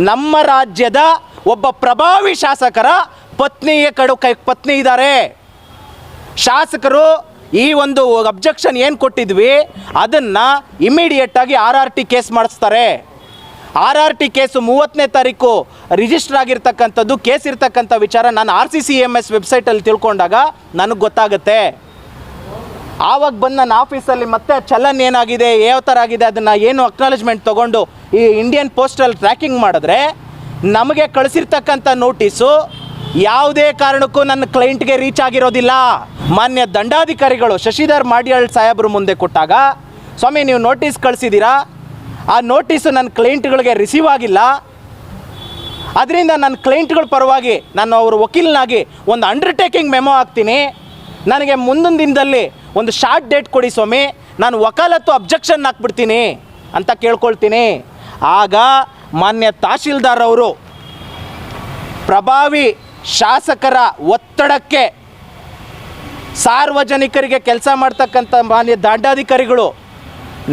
ನಮ್ಮ ರಾಜ್ಯದ ಒಬ್ಬ ಪ್ರಭಾವಿ ಶಾಸಕರ ಪತ್ನಿ ಇದ್ದಾರೆ. ಶಾಸಕರು ಈ ಒಂದು ಅಬ್ಜೆಕ್ಷನ್ ಏನು ಕೊಟ್ಟಿದ್ವಿ ಅದನ್ನು ಇಮಿಡಿಯೇಟಾಗಿ RRT ಕೇಸ್ ಮಾಡಿಸ್ತಾರೆ. RRT ಕೇಸು 30ನೇ ತಾರೀಕು ರಿಜಿಸ್ಟರ್ ಆಗಿರ್ತಕ್ಕಂಥದ್ದು. ಕೇಸ್ ಇರ್ತಕ್ಕಂಥ ವಿಚಾರ ನಾನು RCCMS ವೆಬ್ಸೈಟಲ್ಲಿ ತಿಳ್ಕೊಂಡಾಗ ನನಗೆ ಗೊತ್ತಾಗುತ್ತೆ. ಆವಾಗ ಬಂದು ನನ್ನ ಆಫೀಸಲ್ಲಿ ಮತ್ತೆ ಚಲನ್ ಏನಾಗಿದೆ, ಯಾವ ಥರ ಆಗಿದೆ ಅದನ್ನು ಏನು ಅಕ್ನಾಲೇಜ್ಮೆಂಟ್ ತೊಗೊಂಡು ಈ ಇಂಡಿಯನ್ ಪೋಸ್ಟಲ್ ಟ್ರ್ಯಾಕಿಂಗ್ ಮಾಡಿದ್ರೆ ನಮಗೆ ಕಳಿಸಿರ್ತಕ್ಕಂಥ ನೋಟಿಸು ಯಾವುದೇ ಕಾರಣಕ್ಕೂ ನನ್ನ ಕ್ಲೈಂಟ್ಗೆ ರೀಚ್ ಆಗಿರೋದಿಲ್ಲ. ಮಾನ್ಯ ದಂಡಾಧಿಕಾರಿಗಳು ಶಶಿಧರ್ ಮಾಡಿಯಾಳ್ ಸಾಹೇಬ್ರು ಮುಂದೆ ಕೊಟ್ಟಾಗ, ಸ್ವಾಮಿ ನೀವು ನೋಟಿಸ್ ಕಳಿಸಿದ್ದೀರಾ, ಆ ನೋಟಿಸು ನನ್ನ ಕ್ಲೈಂಟ್ಗಳಿಗೆ ರಿಸೀವ್ ಆಗಿಲ್ಲ, ಅದರಿಂದ ನನ್ನ ಕ್ಲೈಂಟ್ಗಳ ಪರವಾಗಿ ನಾನು ಅವ್ರ ವಕೀಲನಾಗಿ ಒಂದು ಅಂಡರ್ಟೇಕಿಂಗ್ ಮೆಮೊ ಹಾಕ್ತೀನಿ, ನನಗೆ ಮುಂದಿನ ದಿನದಲ್ಲಿ ಒಂದು ಶಾರ್ಟ್ ಡೇಟ್ ಕೊಡಿ ಸ್ವಾಮಿ, ನಾನು ವಕಾಲತ್ತು ಅಬ್ಜೆಕ್ಷನ್ ಹಾಕ್ಬಿಡ್ತೀನಿ ಅಂತ ಕೇಳ್ಕೊಳ್ತೀನಿ. ಆಗ ಮಾನ್ಯ ತಹಶೀಲ್ದಾರ್ ಅವರು ಪ್ರಭಾವಿ ಶಾಸಕರ ಒತ್ತಡಕ್ಕೆ ಸಾರ್ವಜನಿಕರಿಗೆ ಕೆಲಸ ಮಾಡ್ತಕ್ಕಂಥ ಮಾನ್ಯ ದಂಡಾಧಿಕಾರಿಗಳು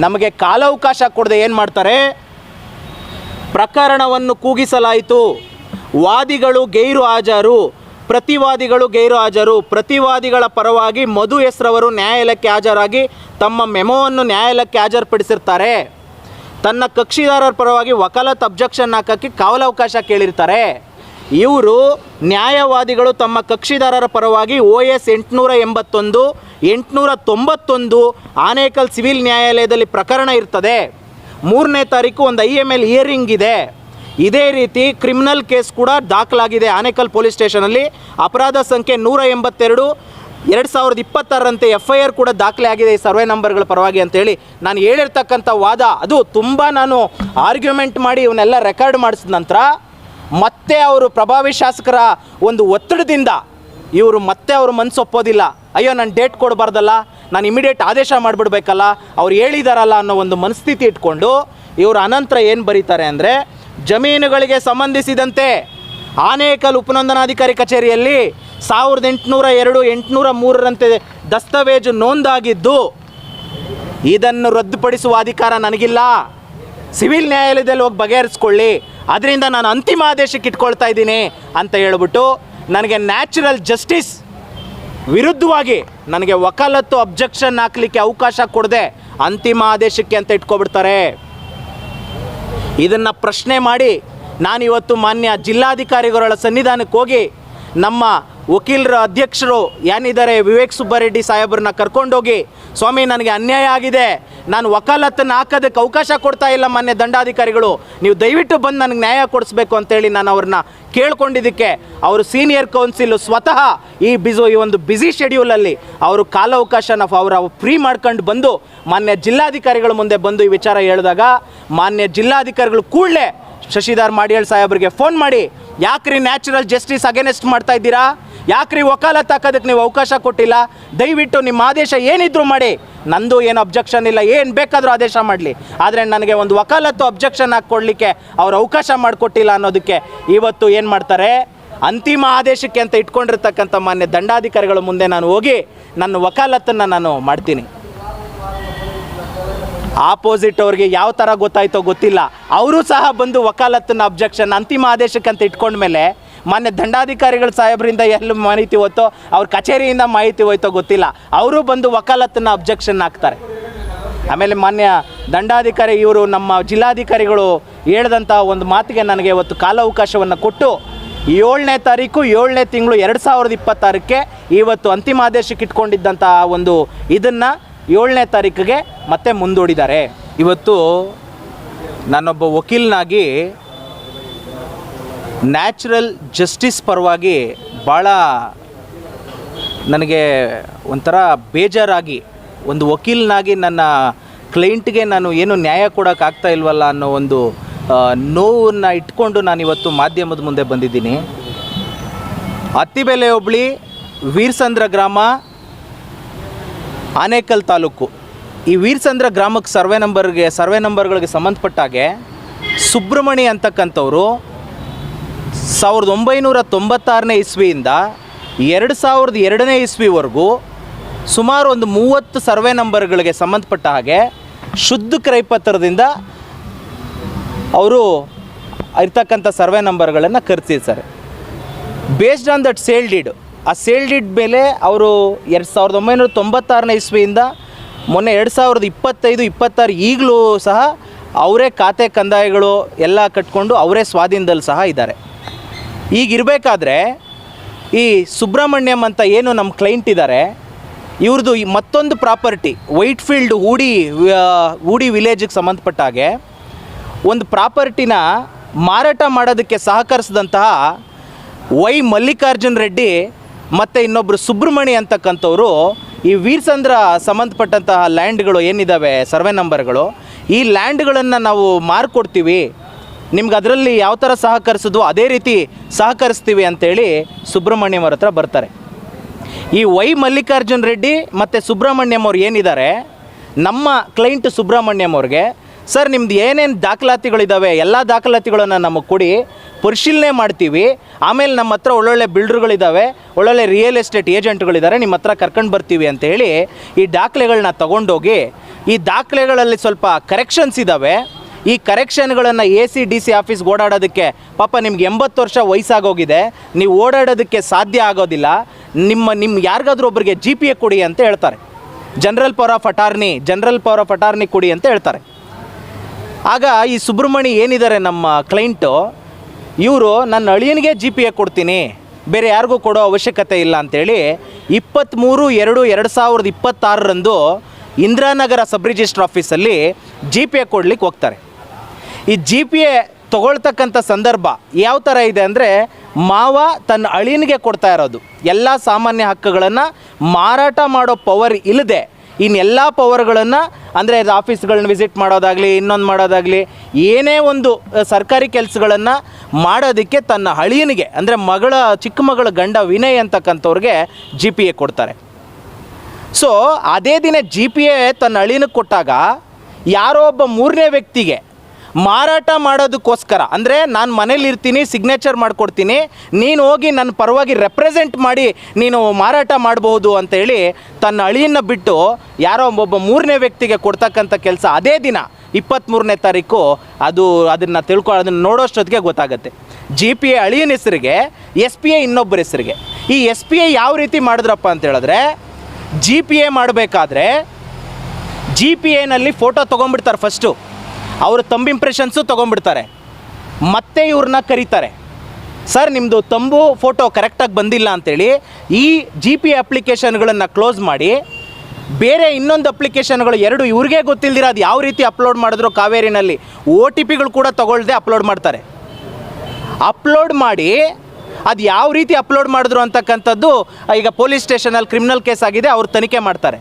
ನಮಗೆ ಕಾಲಾವಕಾಶ ಕೊಡದೆ ಏನು ಮಾಡ್ತಾರೆ, ಪ್ರಕರಣವನ್ನು ಕೂಗಿಸಲಾಯಿತು, ವಾದಿಗಳು ಗೈರು ಹಾಜರು, ಪ್ರತಿವಾದಿಗಳು ಗೈರು ಹಾಜರು, ಪ್ರತಿವಾದಿಗಳ ಪರವಾಗಿ ಮಧು ಹೆಸ್ರವರು ನ್ಯಾಯಾಲಯಕ್ಕೆ ಹಾಜರಾಗಿ ತಮ್ಮ ಮೆಮೊವನ್ನು ನ್ಯಾಯಾಲಯಕ್ಕೆ ಹಾಜರುಪಡಿಸಿರ್ತಾರೆ, ತನ್ನ ಕಕ್ಷಿದಾರರ ಪರವಾಗಿ ವಕಾಲತ್ ಅಬ್ಜೆಕ್ಷನ್ ಹಾಕೋಕ್ಕೆ ಕಾಲಾವಕಾಶ ಕೇಳಿರ್ತಾರೆ. ಇವರು ನ್ಯಾಯವಾದಿಗಳು ತಮ್ಮ ಕಕ್ಷಿದಾರರ ಪರವಾಗಿ OS 881 891 ಆನೇಕಲ್ ಸಿವಿಲ್ ನ್ಯಾಯಾಲಯದಲ್ಲಿ ಪ್ರಕರಣ ಇರ್ತದೆ. 3ನೇ ತಾರೀಕು ಒಂದು IML ಹಿಯರಿಂಗ್ ಇದೆ. ಇದೇ ರೀತಿ ಕ್ರಿಮಿನಲ್ ಕೇಸ್ ಕೂಡ ದಾಖಲಾಗಿದೆ ಆನೇಕಲ್ ಪೊಲೀಸ್ ಸ್ಟೇಷನಲ್ಲಿ. ಅಪರಾಧ ಸಂಖ್ಯೆ 182 2026ರಂತೆ FIR ಕೂಡ ದಾಖಲೆ ಆಗಿದೆ ಈ ಸರ್ವೆ ನಂಬರ್ಗಳ ಪರವಾಗಿ ಅಂತೇಳಿ ನಾನು ಹೇಳಿರ್ತಕ್ಕಂಥ ವಾದ ಅದು ತುಂಬ ನಾನು ಆರ್ಗ್ಯುಮೆಂಟ್ ಮಾಡಿ ಇವನ್ನೆಲ್ಲ ರೆಕಾರ್ಡ್ ಮಾಡಿಸಿದ ನಂತರ ಮತ್ತೆ ಅವರು ಪ್ರಭಾವಿ ಶಾಸಕರ ಒಂದು ಒತ್ತಡದಿಂದ ಇವರು ಮತ್ತೆ ಅವರು ಮನಸ್ಸು ಒಪ್ಪೋದಿಲ್ಲ. ಅಯ್ಯೋ ನಾನು ಡೇಟ್ ಕೊಡಬಾರ್ದಲ್ಲ, ನಾನು ಇಮಿಡಿಯೇಟ್ ಆದೇಶ ಮಾಡಿಬಿಡ್ಬೇಕಲ್ಲ, ಅವ್ರು ಹೇಳಿದಾರಲ್ಲ ಅನ್ನೋ ಒಂದು ಮನಸ್ಥಿತಿ ಇಟ್ಕೊಂಡು ಇವರು ಅನಂತರ ಏನು ಬರೀತಾರೆ ಅಂದರೆ, ಜಮೀನುಗಳಿಗೆ ಸಂಬಂಧಿಸಿದಂತೆ ಆನೇಕಲ್ ಉಪನೋಂದಣಾಧಿಕಾರಿ ಕಚೇರಿಯಲ್ಲಿ 1802 803ರಂತೆ ದಸ್ತಾವೇಜು ನೋಂದಾಗಿದ್ದು ಇದನ್ನು ರದ್ದುಪಡಿಸುವ ಅಧಿಕಾರ ನನಗಿಲ್ಲ, ಸಿವಿಲ್ ನ್ಯಾಯಾಲಯದಲ್ಲಿ ಹೋಗಿ ಬಗೆಹರಿಸ್ಕೊಳ್ಳಿ, ಅದರಿಂದ ನಾನು ಅಂತಿಮ ಆದೇಶಕ್ಕೆ ಇಟ್ಕೊಳ್ತಾ ಇದ್ದೀನಿ ಅಂತ ಹೇಳ್ಬಿಟ್ಟು ನನಗೆ ನ್ಯಾಚುರಲ್ ಜಸ್ಟಿಸ್ ವಿರುದ್ಧವಾಗಿ ನನಗೆ ವಕಾಲತ್ತು ಅಬ್ಜೆಕ್ಷನ್ ಹಾಕಲಿಕ್ಕೆ ಅವಕಾಶ ಕೊಡದೆ ಅಂತಿಮ ಆದೇಶಕ್ಕೆ ಅಂತ ಇಟ್ಕೊಬಿಡ್ತಾರೆ. ಇದನ್ನು ಪ್ರಶ್ನೆ ಮಾಡಿ ನಾನಿವತ್ತು ಮಾನ್ಯ ಜಿಲ್ಲಾಧಿಕಾರಿಗಳ ಸನ್ನಿಧಾನಕ್ಕೆ ಹೋಗಿ ನಮ್ಮ ವಕೀಲರ ಅಧ್ಯಕ್ಷರು ಏನಿದ್ದಾರೆ ವಿವೇಕ್ ಸುಬ್ಬಾರೆಡ್ಡಿ ಸಾಹೇಬ್ರನ್ನ ಕರ್ಕೊಂಡೋಗಿ, ಸ್ವಾಮಿ ನನಗೆ ಅನ್ಯಾಯ ಆಗಿದೆ, ನಾನು ವಕಾಲತ್ತನ್ನು ಹಾಕೋದಕ್ಕೆ ಅವಕಾಶ ಕೊಡ್ತಾ ಇಲ್ಲ ಮಾನ್ಯ ದಂಡಾಧಿಕಾರಿಗಳು, ನೀವು ದಯವಿಟ್ಟು ಬಂದು ನನಗೆ ನ್ಯಾಯ ಕೊಡಿಸ್ಬೇಕು ಅಂತೇಳಿ ನಾನು ಅವ್ರನ್ನ ಕೇಳ್ಕೊಂಡಿದ್ದಕ್ಕೆ ಅವರು ಸೀನಿಯರ್ ಕೌನ್ಸಿಲು ಸ್ವತಃ ಈ ಒಂದು ಬ್ಯುಸಿ ಶೆಡ್ಯೂಲಲ್ಲಿ ಅವರು ಕಾಲಾವಕಾಶನ ಅವರ ಫ್ರೀ ಮಾಡ್ಕೊಂಡು ಬಂದು ಮಾನ್ಯ ಜಿಲ್ಲಾಧಿಕಾರಿಗಳ ಮುಂದೆ ಬಂದು ಈ ವಿಚಾರ ಹೇಳಿದಾಗ ಮಾನ್ಯ ಜಿಲ್ಲಾಧಿಕಾರಿಗಳು ಕೂಡಲೇ ಶಶಿಧರ್ ಮಾಡಿಯಾಳ್ ಸಾಹೇಬ್ರಿಗೆ ಫೋನ್ ಮಾಡಿ, ಯಾಕ್ರಿ ನ್ಯಾಚುರಲ್ ಜಸ್ಟಿಸ್ ಅಗೇನೆಸ್ಟ್ ಮಾಡ್ತಾ ಇದ್ದೀರಾ, ಯಾಕ್ರಿ ವಕಾಲತ್ತು ಹಾಕೋದಕ್ಕೆ ನೀವು ಅವಕಾಶ ಕೊಟ್ಟಿಲ್ಲ, ದಯವಿಟ್ಟು ನಿಮ್ಮ ಆದೇಶ ಏನಿದ್ರು ಮಾಡಿ, ನಂದು ಏನು ಅಬ್ಜೆಕ್ಷನ್ ಇಲ್ಲ, ಏನು ಬೇಕಾದರೂ ಆದೇಶ ಮಾಡಲಿ, ಆದರೆ ನನಗೆ ಒಂದು ವಕಾಲತ್ತು ಅಬ್ಜೆಕ್ಷನ್ ಹಾಕ್ಕೊಡ್ಲಿಕ್ಕೆ ಅವ್ರು ಅವಕಾಶ ಮಾಡಿಕೊಟ್ಟಿಲ್ಲ ಅನ್ನೋದಕ್ಕೆ ಇವತ್ತು ಏನು ಮಾಡ್ತಾರೆ, ಅಂತಿಮ ಆದೇಶಕ್ಕೆ ಅಂತ ಇಟ್ಕೊಂಡಿರ್ತಕ್ಕಂಥ ಮಾನ್ಯ ದಂಡಾಧಿಕಾರಿಗಳ ಮುಂದೆ ನಾನು ಹೋಗಿ ನನ್ನ ವಕಾಲತ್ತನ್ನು ನಾನು ಮಾಡ್ತೀನಿ. ಆಪೋಸಿಟ್ ಅವ್ರಿಗೆ ಯಾವ ಥರ ಗೊತ್ತಾಯ್ತೋ ಗೊತ್ತಿಲ್ಲ, ಅವರು ಸಹ ಬಂದು ವಕಾಲತ್ತನ್ನು ಅಬ್ಜೆಕ್ಷನ್ ಅಂತಿಮ ಆದೇಶಕ್ಕೆ ಅಂತ ಇಟ್ಕೊಂಡ್ಮೇಲೆ ಮಾನ್ಯ ದಂಡಾಧಿಕಾರಿಗಳ ಸಾಹೇಬ್ರಿಂದ ಎಲ್ಲ ಮಾಹಿತಿ ಹೋಯ್ತೋ, ಅವ್ರ ಕಚೇರಿಯಿಂದ ಮಾಹಿತಿ ಹೋಯ್ತೋ ಗೊತ್ತಿಲ್ಲ, ಅವರು ಬಂದು ವಕಾಲತ್ತನ್ನು ಅಬ್ಜೆಕ್ಷನ್ ಹಾಕ್ತಾರೆ. ಆಮೇಲೆ ಮಾನ್ಯ ದಂಡಾಧಿಕಾರಿ ಇವರು ನಮ್ಮ ಜಿಲ್ಲಾಧಿಕಾರಿಗಳು ಹೇಳಿದಂಥ ಒಂದು ಮಾತಿಗೆ ನನಗೆ ಇವತ್ತು ಕಾಲಾವಕಾಶವನ್ನು ಕೊಟ್ಟು 7ನೇ ತಾರೀಕು 7ನೇ ತಿಂಗಳು 2026ಕ್ಕೆ ಇವತ್ತು ಅಂತಿಮ ಆದೇಶಕ್ಕೆ ಇಟ್ಕೊಂಡಿದ್ದಂಥ ಒಂದು ಇದನ್ನು 7ನೇ ತಾರೀಕಿಗೆ ಮತ್ತೆ ಮುಂದೂಡಿದ್ದಾರೆ. ಇವತ್ತು ನಾನೊಬ್ಬ ವಕೀಲನಾಗಿ ನ್ಯಾಚುರಲ್ ಜಸ್ಟಿಸ್ ಪರವಾಗಿ ಭಾಳ ನನಗೆ ಒಂಥರ ಬೇಜಾರಾಗಿ, ಒಂದು ವಕೀಲನಾಗಿ ನನ್ನ ಕ್ಲೈಂಟ್ಗೆ ನಾನು ಏನು ನ್ಯಾಯ ಕೊಡೋಕ್ಕಾಗ್ತಾ ಇಲ್ವಲ್ಲ ಅನ್ನೋ ಒಂದು ನೋವನ್ನು ಇಟ್ಕೊಂಡು ನಾನಿವತ್ತು ಮಾಧ್ಯಮದ ಮುಂದೆ ಬಂದಿದ್ದೀನಿ. ಅತ್ತಿಬೆಲೆ ಹೋಬಳಿ ವೀರಸಂದ್ರ ಗ್ರಾಮ, ಆನೇಕಲ್ ತಾಲೂಕು. ಈ ವೀರಸಂದ್ರ ಗ್ರಾಮಕ್ಕೆ ಸರ್ವೆ ನಂಬರ್ಗಳಿಗೆ ಸಂಬಂಧಪಟ್ಟಾಗೆ ಸುಬ್ರಹ್ಮಣಿ ಅಂತಕ್ಕಂಥವ್ರು 1996ನೇ ಇಸ್ವಿಯಿಂದ 2002ನೇ ಇಸ್ವಿವರೆಗೂ ಸುಮಾರು ಒಂದು 30 ಸರ್ವೆ ನಂಬರ್ಗಳಿಗೆ ಸಂಬಂಧಪಟ್ಟ ಹಾಗೆ ಶುದ್ಧ ಕ್ರಯಪತ್ರದಿಂದ ಅವರು ಇರ್ತಕ್ಕಂಥ ಸರ್ವೆ ನಂಬರ್ಗಳನ್ನು ಕರೆಸಿರ್ತಾರೆ. Based on that sale deed, ಆ ಸೇಲ್ ಡೀಡ್ ಮೇಲೆ ಅವರು 1996 ಇಸ್ವಿಯಿಂದ ಮೊನ್ನೆ 2025-26 ಈಗಲೂ ಸಹ ಅವರೇ ಖಾತೆ ಕಂದಾಯಗಳು ಎಲ್ಲ ಕಟ್ಕೊಂಡು ಅವರೇ ಸ್ವಾಧೀನದಲ್ಲಿ ಸಹ ಇದ್ದಾರೆ. ಈಗಿರಬೇಕಾದ್ರೆ ಈ ಸುಬ್ರಹ್ಮಣ್ಯಂ ಅಂತ ಏನು ನಮ್ಮ ಕ್ಲೈಂಟ್ ಇದ್ದಾರೆ, ಇವ್ರದ್ದು ಮತ್ತೊಂದು ಪ್ರಾಪರ್ಟಿ ವೈಟ್ಫೀಲ್ಡ್ ಊಡಿ ವಿಲೇಜಿಗೆ ಸಂಬಂಧಪಟ್ಟ ಹಾಗೆ ಒಂದು ಪ್ರಾಪರ್ಟಿನ ಮಾರಾಟ ಮಾಡೋದಕ್ಕೆ ಸಹಕರಿಸಿದಂತಹ ವೈ ಮಲ್ಲಿಕಾರ್ಜುನ್ ರೆಡ್ಡಿ ಮತ್ತು ಇನ್ನೊಬ್ಬರು ಸುಬ್ರಹ್ಮಣಿ ಅಂತಕ್ಕಂಥವ್ರು ಈ ವೀರಸಂದ್ರ ಸಂಬಂಧಪಟ್ಟಂತಹ ಲ್ಯಾಂಡ್ಗಳು ಏನಿದ್ದಾವೆ ಸರ್ವೆ ನಂಬರ್ಗಳು, ಈ ಲ್ಯಾಂಡ್ಗಳನ್ನು ನಾವು ಮಾರ್ಕೊಡ್ತೀವಿ, ನಿಮ್ಗೆ ಅದರಲ್ಲಿ ಯಾವ ಥರ ಸಹಕರಿಸಿದ್ವು ಅದೇ ರೀತಿ ಸಹಕರಿಸ್ತೀವಿ ಅಂತೇಳಿ ಸುಬ್ರಹ್ಮಣ್ಯಂ ಅವ್ರ ಹತ್ರ ಬರ್ತಾರೆ. ಈ ವೈ ಮಲ್ಲಿಕಾರ್ಜುನ್ ರೆಡ್ಡಿ ಮತ್ತು ಸುಬ್ರಹ್ಮಣ್ಯಂ ಅವ್ರು ಏನಿದ್ದಾರೆ, ನಮ್ಮ ಕ್ಲೈಂಟ್ ಸುಬ್ರಹ್ಮಣ್ಯಂ ಅವ್ರಿಗೆ ಸರ್ ನಿಮ್ದು ಏನೇನು ದಾಖಲಾತಿಗಳಿದ್ದಾವೆ ಎಲ್ಲ ದಾಖಲಾತಿಗಳನ್ನು ನಮಗೆ ಕೊಡಿ, ಪರಿಶೀಲನೆ ಮಾಡ್ತೀವಿ, ಆಮೇಲೆ ನಮ್ಮ ಹತ್ರ ಒಳ್ಳೊಳ್ಳೆ ಬಿಲ್ಡರ್ಗಳಿದ್ದಾವೆ, ಒಳ್ಳೊಳ್ಳೆ ರಿಯಲ್ ಎಸ್ಟೇಟ್ ಏಜೆಂಟ್ಗಳಿದ್ದಾರೆ, ನಿಮ್ಮ ಹತ್ರ ಕರ್ಕೊಂಡು ಬರ್ತೀವಿ ಅಂತೇಳಿ ಈ ದಾಖಲೆಗಳನ್ನ ತೊಗೊಂಡೋಗಿ, ಈ ದಾಖಲೆಗಳಲ್ಲಿ ಸ್ವಲ್ಪ ಕರೆಕ್ಷನ್ಸ್ ಇದ್ದಾವೆ, ಈ ಕರೆಕ್ಷನ್ಗಳನ್ನು AC/DC ಆಫೀಸ್ಗೆ ಓಡಾಡೋದಕ್ಕೆ ಪಾಪ ನಿಮ್ಗೆ 80 ವರ್ಷ ವಯಸ್ಸಾಗೋಗಿದೆ, ನೀವು ಓಡಾಡೋದಕ್ಕೆ ಸಾಧ್ಯ ಆಗೋದಿಲ್ಲ, ನಿಮ್ಮ ಯಾರಿಗಾದ್ರೂ ಒಬ್ಬರಿಗೆ GPA ಕೊಡಿ ಅಂತ ಹೇಳ್ತಾರೆ. ಜನರಲ್ ಪವರ್ ಆಫ್ ಅಟಾರ್ನಿ ಕೊಡಿ ಅಂತ ಹೇಳ್ತಾರೆ. ಆಗ ಈ ಸುಬ್ರಹ್ಮಣಿ ಏನಿದ್ದಾರೆ ನಮ್ಮ ಕ್ಲೈಂಟು, ಇವರು ನನ್ನ ಅಳಿಯನಿಗೆ GPA ಕೊಡ್ತೀನಿ, ಬೇರೆ ಯಾರಿಗೂ ಕೊಡೋ ಅವಶ್ಯಕತೆ ಇಲ್ಲ ಅಂಥೇಳಿ 23/2/2026 ಇಂದಿರಾನಗರ ಸಬ್ ರಿಜಿಸ್ಟ್ರ್ ಆಫೀಸಲ್ಲಿ GPA ಕೊಡ್ಲಿಕ್ಕೆ ಹೋಗ್ತಾರೆ. ಈ GPA ತೊಗೊಳ್ತಕ್ಕಂಥ ಸಂದರ್ಭ ಯಾವ ಥರ ಇದೆ ಅಂದರೆ, ಮಾವ ತನ್ನ ಅಳಿಯನಿಗೆ ಕೊಡ್ತಾ ಇರೋದು ಎಲ್ಲ ಸಾಮಾನ್ಯ ಹಕ್ಕುಗಳನ್ನು ಮಾರಾಟ ಮಾಡೋ ಪವರ್ ಇಲ್ಲದೆ ಇನ್ನೆಲ್ಲ ಪವರ್ಗಳನ್ನು, ಅಂದರೆ ಆಫೀಸ್ಗಳನ್ನ ವಿಸಿಟ್ ಮಾಡೋದಾಗಲಿ, ಇನ್ನೊಂದು ಮಾಡೋದಾಗಲಿ, ಏನೇ ಒಂದು ಸರ್ಕಾರಿ ಕೆಲಸಗಳನ್ನು ಮಾಡೋದಕ್ಕೆ ತನ್ನ ಅಳಿಯನಿಗೆ, ಅಂದರೆ ಚಿಕ್ಕ ಮಗಳ ಗಂಡ ವಿನಯ್ ಅಂತಕ್ಕಂಥವ್ರಿಗೆ GPA ಕೊಡ್ತಾರೆ. ಸೊ ಅದೇ ದಿನ GPA ತನ್ನ ಅಳಿಯನಿಗೆ ಕೊಟ್ಟಾಗ ಯಾರೋ ಒಬ್ಬ ಮೂರನೇ ವ್ಯಕ್ತಿಗೆ ಮಾರಾಟ ಮಾಡೋದಕ್ಕೋಸ್ಕರ, ಅಂದರೆ ನಾನು ಮನೇಲಿರ್ತೀನಿ, ಸಿಗ್ನೇಚರ್ ಮಾಡಿಕೊಡ್ತೀನಿ, ನೀನು ಹೋಗಿ ನನ್ನ ಪರವಾಗಿ ರೆಪ್ರೆಸೆಂಟ್ ಮಾಡಿ ನೀನು ಮಾರಾಟ ಮಾಡ್ಬೋದು ಅಂತೇಳಿ ತನ್ನ ಅಳಿಯನ್ನ ಬಿಟ್ಟು ಯಾರೋ ಒಬ್ಬ ಮೂರನೇ ವ್ಯಕ್ತಿಗೆ ಕೊಡ್ತಕ್ಕಂಥ ಕೆಲಸ ಅದೇ ದಿನ 23ನೇ ತಾರೀಕು ಅದನ್ನು ನೋಡೋಷ್ಟೊತ್ತಿಗೆ ಗೊತ್ತಾಗುತ್ತೆ. GPA ಅಳಿಯನ ಹೆಸರಿಗೆ, SPA ಇನ್ನೊಬ್ಬರ ಹೆಸರಿಗೆ. ಈ SPA ಯಾವ ರೀತಿ ಮಾಡಿದ್ರಪ್ಪ ಅಂತ ಹೇಳಿದ್ರೆ, GPA ಮಾಡಬೇಕಾದ್ರೆ GPAನಲ್ಲಿ ಫೋಟೋ ತೊಗೊಂಡ್ಬಿಡ್ತಾರೆ, ಫಸ್ಟು ಅವರು ತಂಬು ಇಂಪ್ರೆಷನ್ಸು ತೊಗೊಂಡ್ಬಿಡ್ತಾರೆ, ಮತ್ತೆ ಇವ್ರನ್ನ ಕರೀತಾರೆ, ಸರ್ ನಿಮ್ಮದು ತಂಬು ಫೋಟೋ ಕರೆಕ್ಟಾಗಿ ಬಂದಿಲ್ಲ ಅಂಥೇಳಿ ಈ GPA ಅಪ್ಲಿಕೇಶನ್ಗಳನ್ನು ಕ್ಲೋಸ್ ಮಾಡಿ ಬೇರೆ ಇನ್ನೊಂದು ಅಪ್ಲಿಕೇಶನ್ಗಳು ಎರಡು ಇವ್ರಿಗೆ ಗೊತ್ತಿಲ್ದಿರ ಅದು ಯಾವ ರೀತಿ ಅಪ್ಲೋಡ್ ಮಾಡಿದ್ರು ಕಾವೇರಿನಲ್ಲಿ OTPಗಳು ಕೂಡ ತೊಗೊಳ್ದೆ ಅಪ್ಲೋಡ್ ಮಾಡ್ತಾರೆ. ಅಪ್ಲೋಡ್ ಮಾಡಿ ಅದು ಯಾವ ರೀತಿ ಅಪ್ಲೋಡ್ ಮಾಡಿದ್ರು ಅಂತಕ್ಕಂಥದ್ದು ಈಗ ಪೊಲೀಸ್ ಸ್ಟೇಷನಲ್ಲಿ ಕ್ರಿಮಿನಲ್ ಕೇಸ್ ಆಗಿದೆ, ಅವ್ರು ತನಿಖೆ ಮಾಡ್ತಾರೆ.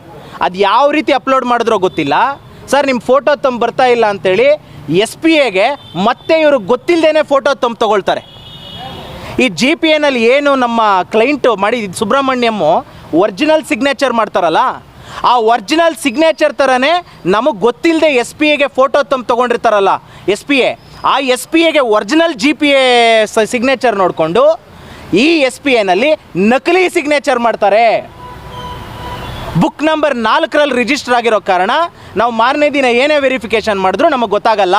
ಅದು ಯಾವ ರೀತಿ ಅಪ್ಲೋಡ್ ಮಾಡಿದ್ರೋ ಗೊತ್ತಿಲ್ಲ, ಸರ್ ನಿಮ್ಮ ಫೋಟೋ ತಂಬು ಬರ್ತಾ ಇಲ್ಲ ಅಂಥೇಳಿ SPAಗೆ ಮತ್ತೆ ಇವರು ಗೊತ್ತಿಲ್ಲದೇ ಫೋಟೋ ತಂಬು ತೊಗೊಳ್ತಾರೆ. ಈ GPAನಲ್ಲಿ ಏನು ನಮ್ಮ ಕ್ಲೈಂಟು ಮಾಡಿ ಸುಬ್ರಹ್ಮಣ್ಯಮ್ಮು ಒರಿಜಿನಲ್ ಸಿಗ್ನೇಚರ್ ಮಾಡ್ತಾರಲ್ಲ, ಆ ಒರಿಜಿನಲ್ ಸಿಗ್ನೇಚರ್ ಥರನೇ ನಮಗೆ ಗೊತ್ತಿಲ್ಲದೆ SPAಗೆ ಫೋಟೋ ತಂಬು ತೊಗೊಂಡಿರ್ತಾರಲ್ಲ SPA, ಆ SPAಗೆ ಒರಿಜಿನಲ್ GPA ಸಿಗ್ನೇಚರ್ ನೋಡಿಕೊಂಡು ಈ SPAನಲ್ಲಿ ನಕಲಿ ಸಿಗ್ನೇಚರ್ ಮಾಡ್ತಾರೆ. ಬುಕ್ ನಂಬರ್ 4ರಲ್ಲಿ ರಿಜಿಸ್ಟರ್ ಆಗಿರೋ ಕಾರಣ ನಾವು ಮಾರನೇ ದಿನ ಏನೇ ವೆರಿಫಿಕೇಷನ್ ಮಾಡಿದ್ರೂ ನಮಗೆ ಗೊತ್ತಾಗಲ್ಲ,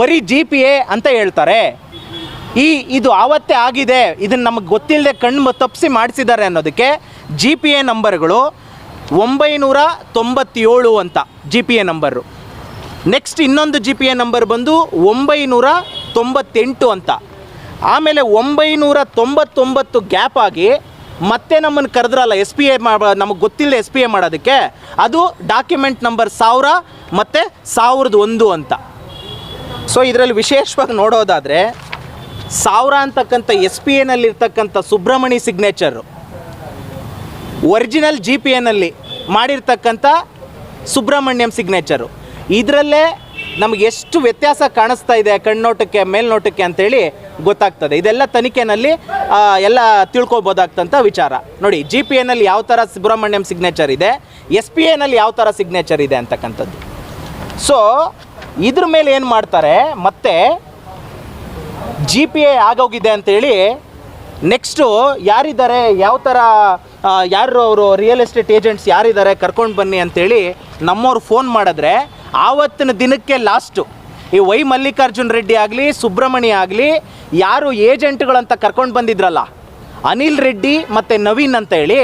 ಬರೀ GPA ಅಂತ ಹೇಳ್ತಾರೆ. ಇದು ಆವತ್ತೇ ಆಗಿದೆ, ಇದನ್ನು ನಮಗೆ ಗೊತ್ತಿಲ್ಲದೆ ಕಣ್ಣು ತಪ್ಪಿಸಿ ಮಾಡಿಸಿದ್ದಾರೆ ಅನ್ನೋದಕ್ಕೆ GPA ನಂಬರ್ಗಳು 997 ಅಂತ GPA ನಂಬರು. ನೆಕ್ಸ್ಟ್ ಇನ್ನೊಂದು GPA ನಂಬರ್ ಬಂದು 998 ಅಂತ, ಆಮೇಲೆ 999 ಗ್ಯಾಪ್ ಆಗಿ ಮತ್ತೆ ನಮ್ಮನ್ನು ಕರೆದ್ರಲ್ಲ SPA ನಮಗೆ ಗೊತ್ತಿಲ್ಲ SPA ಮಾಡೋದಕ್ಕೆ, ಅದು ಡಾಕ್ಯುಮೆಂಟ್ ನಂಬರ್ 1000 ಮತ್ತು 1001 ಅಂತ. ಸೊ ಇದರಲ್ಲಿ ವಿಶೇಷವಾಗಿ ನೋಡೋದಾದರೆ 1000 ಅಂತಕ್ಕಂಥ SPAನಲ್ಲಿರ್ತಕ್ಕಂಥ ಸುಬ್ರಹ್ಮಣಿ ಸಿಗ್ನೇಚರು, ಒರಿಜಿನಲ್ GPAನಲ್ಲಿ ಮಾಡಿರ್ತಕ್ಕಂಥ ಸುಬ್ರಹ್ಮಣ್ಯಂ ಸಿಗ್ನೇಚರು, ಇದರಲ್ಲೇ ನಮಗೆ ಎಷ್ಟು ವ್ಯತ್ಯಾಸ ಕಾಣಿಸ್ತಾ ಇದೆ ಕಣ್ಣೋಟಕ್ಕೆ ಮೇಲ್ನೋಟಕ್ಕೆ ಅಂತೇಳಿ ಗೊತ್ತಾಗ್ತದೆ. ಇದೆಲ್ಲ ತನಿಖೆನಲ್ಲಿ ಎಲ್ಲ ತಿಳ್ಕೊಬೋದಾಗ್ತಂಥ ವಿಚಾರ. ನೋಡಿ GPAನಲ್ಲಿ ಯಾವ ಥರ ಸುಬ್ರಹ್ಮಣ್ಯಂ ಸಿಗ್ನೇಚರ್ ಇದೆ, SPAನಲ್ಲಿ ಯಾವ ಥರ ಸಿಗ್ನೇಚರ್ ಇದೆ ಅಂತಕ್ಕಂಥದ್ದು. ಸೊ ಇದ್ರ ಮೇಲೆ ಏನು ಮಾಡ್ತಾರೆ, ಮತ್ತೆ GPA ಆಗೋಗಿದೆ ಅಂಥೇಳಿ ನೆಕ್ಸ್ಟು ಯಾರಿದ್ದಾರೆ, ಯಾವ ಥರ ಯಾರು ಅವರು ರಿಯಲ್ ಎಸ್ಟೇಟ್ ಏಜೆಂಟ್ಸ್ ಯಾರಿದ್ದಾರೆ ಕರ್ಕೊಂಡು ಬನ್ನಿ ಅಂಥೇಳಿ ನಮ್ಮವ್ರು ಫೋನ್ ಮಾಡಿದ್ರೆ ಆವತ್ತಿನ ದಿನಕ್ಕೆ ಲಾಸ್ಟು ಈ ವೈ ಮಲ್ಲಿಕಾರ್ಜುನ್ ರೆಡ್ಡಿ ಆಗಲಿ ಸುಬ್ರಹ್ಮಣ್ಯ ಆಗಲಿ ಯಾರು ಏಜೆಂಟ್ಗಳಂತ ಕರ್ಕೊಂಡು ಬಂದಿದ್ರಲ್ಲ ಅನಿಲ್ ರೆಡ್ಡಿ ಮತ್ತು ನವೀನ್ ಅಂತ ಹೇಳಿ,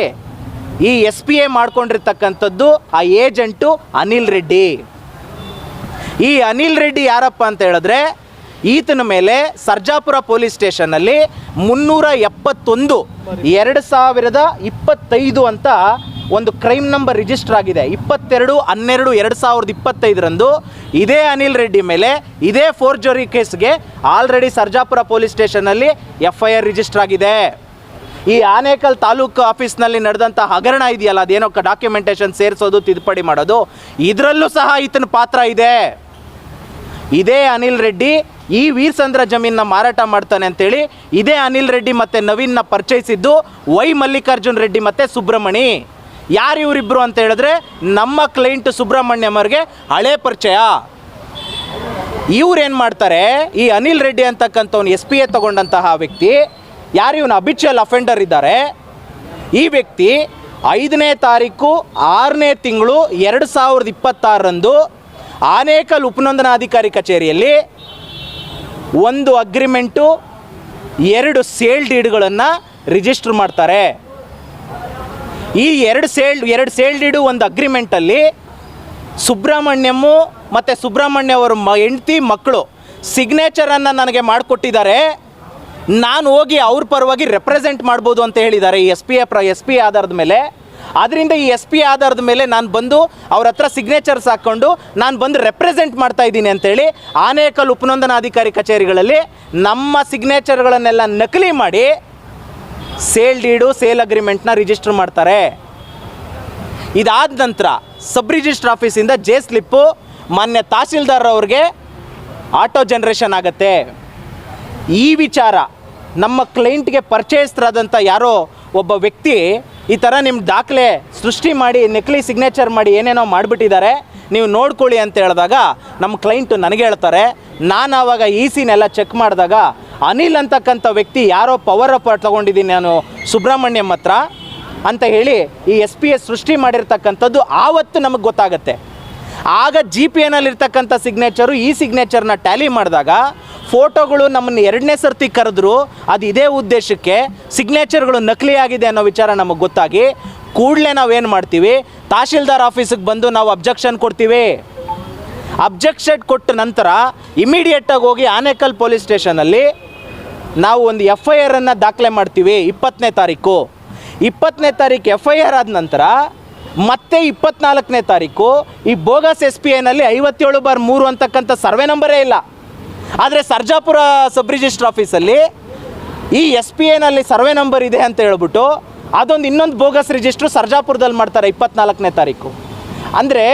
ಈ SPA ಮಾಡ್ಕೊಂಡಿರ್ತಕ್ಕಂಥದ್ದು ಆ ಏಜೆಂಟು ಅನಿಲ್ ರೆಡ್ಡಿ. ಈ ಅನಿಲ್ ರೆಡ್ಡಿ ಯಾರಪ್ಪ ಅಂತ ಹೇಳಿದ್ರೆ, ಈತನ ಮೇಲೆ ಸರ್ಜಾಪುರ ಪೊಲೀಸ್ ಸ್ಟೇಷನ್ನಲ್ಲಿ 371 2025 ಅಂತ ಒಂದು ಕ್ರೈಮ್ ನಂಬರ್ ರಿಜಿಸ್ಟರ್ ಆಗಿದೆ. 22/12/2025 ಇದೇ ಅನಿಲ್ ರೆಡ್ಡಿ ಮೇಲೆ ಇದೇ ಫೋರ್ಜರಿ ಕೇಸ್ಗೆ ಆಲ್ರೆಡಿ ಸರ್ಜಾಪುರ ಪೊಲೀಸ್ ಸ್ಟೇಷನ್ನಲ್ಲಿ FIR ರಿಜಿಸ್ಟರ್ ಆಗಿದೆ. ಈ ಆನೇಕಲ್ ತಾಲೂಕು ಆಫೀಸ್ನಲ್ಲಿ ನಡೆದಂಥ ಹಗರಣ ಇದೆಯಲ್ಲ, ಅದೇನೋ ಡಾಕ್ಯುಮೆಂಟೇಷನ್ ಸೇರಿಸೋದು ತಿದ್ದುಪಡಿ ಮಾಡೋದು, ಇದರಲ್ಲೂ ಸಹ ಈತನ ಪಾತ್ರ ಇದೆ. ಇದೇ ಅನಿಲ್ ರೆಡ್ಡಿ ಈ ವೀರಸಂದ್ರ ಜಮೀನನ್ನ ಮಾರಾಟ ಮಾಡ್ತಾನೆ ಅಂತೇಳಿ ಇದೇ ಅನಿಲ್ ರೆಡ್ಡಿ ಮತ್ತು ನವೀನ್ನ ಪರಿಚಯಿಸಿದ್ದು ವೈ ಮಲ್ಲಿಕಾರ್ಜುನ್ ರೆಡ್ಡಿ ಮತ್ತು ಸುಬ್ರಹ್ಮಣಿ. ಯಾರು ಇವರಿಬ್ಬರು ಅಂತ ಹೇಳಿದ್ರೆ ನಮ್ಮ ಕ್ಲೈಂಟ್ ಸುಬ್ರಹ್ಮಣ್ಯಂ ಅವ್ರಿಗೆ ಹಳೆ ಪರಿಚಯ. ಇವ್ರೇನು ಮಾಡ್ತಾರೆ, ಈ ಅನಿಲ್ ರೆಡ್ಡಿ ಅಂತಕ್ಕಂಥವ್ನು SPA ತಗೊಂಡಂತಹ ವ್ಯಕ್ತಿ ಯಾರು, ಇವನು ಅಬಿಚುವಲ್ ಅಫೆಂಡರ್ ಇದ್ದಾರೆ. ಈ ವ್ಯಕ್ತಿ 5ನೇ ತಾರೀಕು 6ನೇ ತಿಂಗಳು 2026 ಆನೇಕಲ್ ಉಪನೋಂದಣಾಧಿಕಾರಿ ಕಚೇರಿಯಲ್ಲಿ ಒಂದು ಅಗ್ರಿಮೆಂಟು 2 ಸೇಲ್ ಡೀಡ್ಗಳನ್ನು ರಿಜಿಸ್ಟರ್ ಮಾಡ್ತಾರೆ. ಈ 2 ಸೇಲ್ ಡೀಡು ಒಂದು ಅಗ್ರಿಮೆಂಟಲ್ಲಿ ಸುಬ್ರಹ್ಮಣ್ಯಮ್ಮು ಮತ್ತು ಸುಬ್ರಹ್ಮಣ್ಯ ಅವರ ಹೆಂಡತಿ ಮಕ್ಕಳು ಸಿಗ್ನೇಚರನ್ನು ನನಗೆ ಮಾಡಿಕೊಟ್ಟಿದ್ದಾರೆ, ನಾನು ಹೋಗಿ ಅವ್ರ ಪರವಾಗಿ ರೆಪ್ರೆಸೆಂಟ್ ಮಾಡ್ಬೋದು ಅಂತ ಹೇಳಿದ್ದಾರೆ ಈ SPA ಆಧಾರದ ಮೇಲೆ. ಆದ್ದರಿಂದ ಈ SPA ಆಧಾರದ ಮೇಲೆ ನಾನು ಬಂದು ಅವ್ರ ಹತ್ರ ಸಿಗ್ನೇಚರ್ಸ್ ಹಾಕ್ಕೊಂಡು ನಾನು ಬಂದು ರೆಪ್ರೆಸೆಂಟ್ ಮಾಡ್ತಾ ಇದ್ದೀನಿ ಅಂತೇಳಿ ಆನೇಕಲ್ ಉಪನೋಂದಣಾಧಿಕಾರಿ ಕಚೇರಿಗಳಲ್ಲಿ ನಮ್ಮ ಸಿಗ್ನೇಚರ್ಗಳನ್ನೆಲ್ಲ ನಕಲಿ ಮಾಡಿ ಸೇಲ್ ಡೀಡು ಸೇಲ್ ಅಗ್ರಿಮೆಂಟ್ನ ರಿಜಿಸ್ಟರ್ ಮಾಡ್ತಾರೆ. ಇದಾದ ನಂತರ ಸಬ್ ರಿಜಿಸ್ಟರ್ ಆಫೀಸಿಂದ ಸ್ಲಿಪ್ಪು ಮಾನ್ಯ ತಹಸೀಲ್ದಾರ್ ಅವ್ರಿಗೆ ಆಟೋ ಜನ್ರೇಷನ್ ಆಗುತ್ತೆ. ಈ ವಿಚಾರ ನಮ್ಮ ಕ್ಲೈಂಟ್ಗೆ ಪರಿಚಯಸ್ಥರಾದಂಥ ಯಾರೋ ಒಬ್ಬ ವ್ಯಕ್ತಿ ಈ ಥರ ನಿಮ್ಮ ದಾಖಲೆ ಸೃಷ್ಟಿ ಮಾಡಿ ನಕಲಿ ಸಿಗ್ನೇಚರ್ ಮಾಡಿ ಏನೇನೋ ಮಾಡಿಬಿಟ್ಟಿದ್ದಾರೆ, ನೀವು ನೋಡ್ಕೊಳ್ಳಿ ಅಂತ ಹೇಳಿದಾಗ ನಮ್ಮ ಕ್ಲೈಂಟು ನನಗೆ ಹೇಳ್ತಾರೆ. ನಾನು ಆವಾಗ ECನೆಲ್ಲ ಚೆಕ್ ಮಾಡಿದಾಗ ಅನಿಲ್ ಅಂತಕ್ಕಂಥ ವ್ಯಕ್ತಿ ಯಾರೋ ಪವರ್ ಅಪ್ ತೊಗೊಂಡಿದ್ದೀನಿ ನಾನು ಸುಬ್ರಹ್ಮಣ್ಯಂ ಹತ್ರ ಅಂತ ಹೇಳಿ ಈ SPA ಸೃಷ್ಟಿ ಮಾಡಿರ್ತಕ್ಕಂಥದ್ದು ಆವತ್ತು ನಮಗೆ ಗೊತ್ತಾಗುತ್ತೆ. ಆಗ GPAನಲ್ಲಿರ್ತಕ್ಕಂಥ ಸಿಗ್ನೇಚರು ಈ ಸಿಗ್ನೇಚರ್ನ ಟ್ಯಾಲಿ ಮಾಡಿದಾಗ ಫೋಟೋಗಳು ನಮ್ಮನ್ನು 2ನೇ ಸರ್ತಿ ಕರೆದ್ರು, ಅದು ಇದೇ ಉದ್ದೇಶಕ್ಕೆ ಸಿಗ್ನೇಚರ್ಗಳು ನಕಲಿ ಆಗಿದೆ ಅನ್ನೋ ವಿಚಾರ ನಮಗೆ ಗೊತ್ತಾಗಿ ಕೂಡಲೇ ನಾವೇನು ಮಾಡ್ತೀವಿ, ತಹಶೀಲ್ದಾರ್ ಆಫೀಸಿಗೆ ಬಂದು ನಾವು ಅಬ್ಜೆಕ್ಷನ್ ಕೊಡ್ತೀವಿ. ಅಬ್ಜೆಕ್ಷನ್ ಕೊಟ್ಟ ನಂತರ ಇಮಿಡಿಯೇಟಾಗಿ ಹೋಗಿ ಆನೇಕಲ್ ಪೊಲೀಸ್ ಸ್ಟೇಷನಲ್ಲಿ ನಾವು ಒಂದು FIRನ್ನು ದಾಖಲೆ ಮಾಡ್ತೀವಿ. 20ನೇ ತಾರೀಕು FIR ಆದ ನಂತರ ಮತ್ತೆ 24ನೇ ತಾರೀಕು ಈ ಬೋಗಸ್ SPAನಲ್ಲಿ 57/3 ಅಂತಕ್ಕಂಥ ಸರ್ವೆ ನಂಬರೇ ಇಲ್ಲ. ಆದರೆ ಸರ್ಜಾಪುರ ಸಬ್ ರಿಜಿಸ್ಟರ್ ಆಫೀಸಲ್ಲಿ ಈ SPAನಲ್ಲಿ ಸರ್ವೆ ನಂಬರ್ ಇದೆ ಅಂತ ಹೇಳ್ಬಿಟ್ಟು ಅದೊಂದು ಇನ್ನೊಂದು ಬೋಗಸ್ ರಿಜಿಸ್ಟ್ರು ಸರ್ಜಾಪುರದಲ್ಲಿ ಮಾಡ್ತಾರೆ 24ನೇ ತಾರೀಕು. ಅಂದರೆ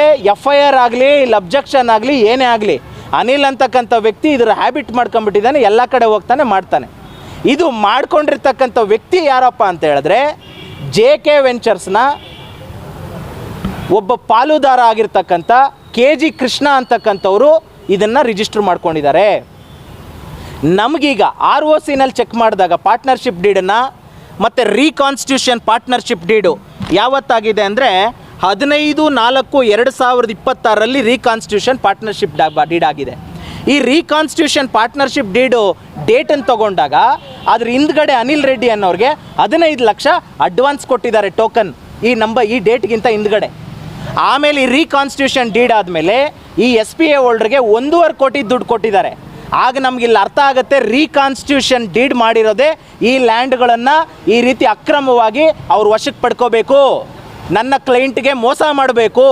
FIR ಆಗಲಿ ಇಲ್ಲ ಅಬ್ಜೆಕ್ಷನ್ ಆಗಲಿ ಏನೇ ಆಗಲಿ ಅನಿಲ್ ಅಂತಕ್ಕಂಥ ವ್ಯಕ್ತಿ ಇದರ ಹ್ಯಾಬಿಟ್ ಮಾಡ್ಕೊಂಡ್ಬಿಟ್ಟಿದ್ದಾನೆ, ಎಲ್ಲ ಕಡೆ ಹೋಗ್ತಾನೆ ಮಾಡ್ತಾನೆ. ಇದು ಮಾಡ್ಕೊಂಡಿರ್ತಕ್ಕಂಥ ವ್ಯಕ್ತಿ ಯಾರಪ್ಪ ಅಂತ ಹೇಳಿದ್ರೆ JK ವೆಂಚರ್ಸ್ನ ಒಬ್ಬ ಪಾಲುದಾರ ಆಗಿರ್ತಕ್ಕಂಥ KG ಕೃಷ್ಣ ಅಂತಕ್ಕಂಥವರು ಇದನ್ನು ರಿಜಿಸ್ಟರ್ ಮಾಡ್ಕೊಂಡಿದ್ದಾರೆ. ನಮಗೀಗ ROCನಲ್ಲಿ ಚೆಕ್ ಮಾಡಿದಾಗ ಪಾರ್ಟ್ನರ್ಶಿಪ್ ಡೀಡನ್ನು ಮತ್ತು ರೀಕಾನ್ಸ್ಟಿಟ್ಯೂಷನ್ ಪಾರ್ಟ್ನರ್ಶಿಪ್ ಡೀಡು ಯಾವತ್ತಾಗಿದೆ ಅಂದರೆ 15/4/2026 ರೀಕಾನ್ಸ್ಟಿಟ್ಯೂಷನ್ ಪಾರ್ಟ್ನರ್ಶಿಪ್ ಡೀಡ್ ಆಗಿದೆ. ಈ ರೀಕಾನ್ಸ್ಟಿಟ್ಯೂಷನ್ ಪಾರ್ಟ್ನರ್ಶಿಪ್ ಡೀಡು ಡೇಟನ್ನು ತೊಗೊಂಡಾಗ ಅದ್ರ ಹಿಂದ್ಗಡೆ ಅನಿಲ್ ರೆಡ್ಡಿ ಅನ್ನೋರಿಗೆ 15 ಲಕ್ಷ ಅಡ್ವಾನ್ಸ್ ಕೊಟ್ಟಿದ್ದಾರೆ ಟೋಕನ್, ಈ ಡೇಟ್ಗಿಂತ ಹಿಂದ್ಗಡೆ. ಆಮೇಲೆ ಈ ರೀಕಾನ್ಸ್ಟಿಟ್ಯೂಷನ್ ಡೀಡ್ ಆದಮೇಲೆ ಈ SPA ಹೋಲ್ಡ್ರಿಗೆ 1.5 ಕೋಟಿ ದುಡ್ಡು ಕೊಟ್ಟಿದ್ದಾರೆ. ಆಗ ನಮಗಿಲ್ಲಿ ಅರ್ಥ ಆಗುತ್ತೆ, ರೀಕಾನ್ಸ್ಟಿಟ್ಯೂಷನ್ ಡೀಡ್ ಮಾಡಿರೋದೇ ಈ ಲ್ಯಾಂಡ್ಗಳನ್ನು ಈ ರೀತಿ ಅಕ್ರಮವಾಗಿ ಅವ್ರು ವಶಕ್ಕೆ ಪಡ್ಕೋಬೇಕು, ನನ್ನ ಕ್ಲೈಂಟ್ಗೆ ಮೋಸ ಮಾಡಬೇಕು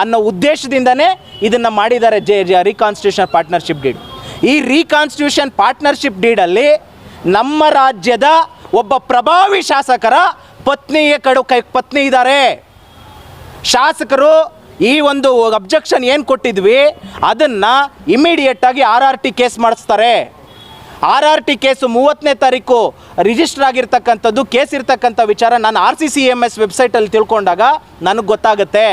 ಅನ್ನೋ ಉದ್ದೇಶದಿಂದನೇ ಇದನ್ನು ಮಾಡಿದ್ದಾರೆ ರೀಕಾನ್ಸ್ಟಿಟ್ಯೂಷನ್ ಪಾರ್ಟ್ನರ್ಶಿಪ್ ಡೀಡ್. ಈ ರೀಕಾನ್ಸ್ಟಿಟ್ಯೂಷನ್ ಪಾರ್ಟ್ನರ್ಶಿಪ್ ಡೀಡಲ್ಲಿ ನಮ್ಮ ರಾಜ್ಯದ ಒಬ್ಬ ಪ್ರಭಾವಿ ಶಾಸಕರ ಪತ್ನಿ ಇದ್ದಾರೆ. ಶಾಸಕರು ಈ ಒಂದು ಅಬ್ಜೆಕ್ಷನ್ ಏನು ಕೊಟ್ಟಿದ್ವಿ ಅದನ್ನು ಇಮಿಡಿಯೇಟಾಗಿ RRT ಕೇಸ್ ಮಾಡಿಸ್ತಾರೆ. RRT ಕೇಸು 30ನೇ ತಾರೀಕು ರಿಜಿಸ್ಟರ್ ಆಗಿರ್ತಕ್ಕಂಥದ್ದು ಕೇಸ್ ಇರ್ತಕ್ಕಂಥ ವಿಚಾರ ನಾನು RCCMS ವೆಬ್ಸೈಟಲ್ಲಿ ತಿಳ್ಕೊಂಡಾಗ ನನಗೆ ಗೊತ್ತಾಗುತ್ತೆ.